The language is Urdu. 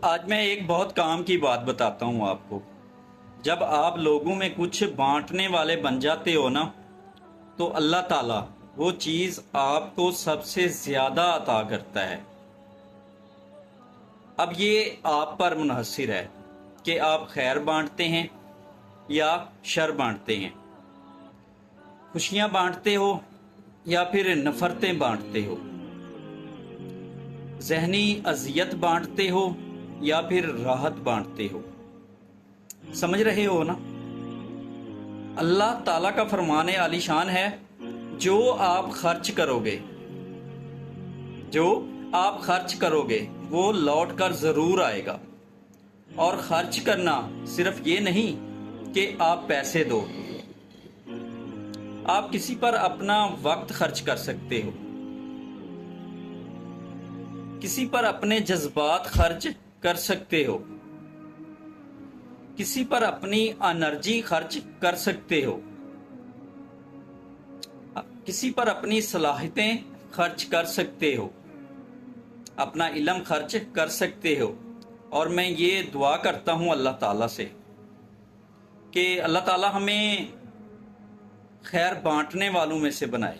آج میں ایک بہت کام کی بات بتاتا ہوں آپ کو۔ جب آپ لوگوں میں کچھ بانٹنے والے بن جاتے ہو نا، تو اللہ تعالیٰ وہ چیز آپ کو سب سے زیادہ عطا کرتا ہے۔ اب یہ آپ پر منحصر ہے کہ آپ خیر بانٹتے ہیں یا شر بانٹتے ہیں، خوشیاں بانٹتے ہو یا پھر نفرتیں بانٹتے ہو، ذہنی اذیت بانٹتے ہو یا پھر راحت بانٹتے ہو۔ سمجھ رہے ہو نا؟ اللہ تعالیٰ کا فرمان عالی شان ہے، جو آپ خرچ کرو گے، جو آپ خرچ کرو گے وہ لوٹ کر ضرور آئے گا۔ اور خرچ کرنا صرف یہ نہیں کہ آپ پیسے دو، آپ کسی پر اپنا وقت خرچ کر سکتے ہو، کسی پر اپنے جذبات خرچ کر سکتے ہو، کسی پر اپنی انرجی خرچ کر سکتے ہو، کسی پر اپنی صلاحیتیں خرچ کر سکتے ہو، اپنا علم خرچ کر سکتے ہو۔ اور میں یہ دعا کرتا ہوں اللہ تعالیٰ سے کہ اللہ تعالیٰ ہمیں خیر بانٹنے والوں میں سے بنائے۔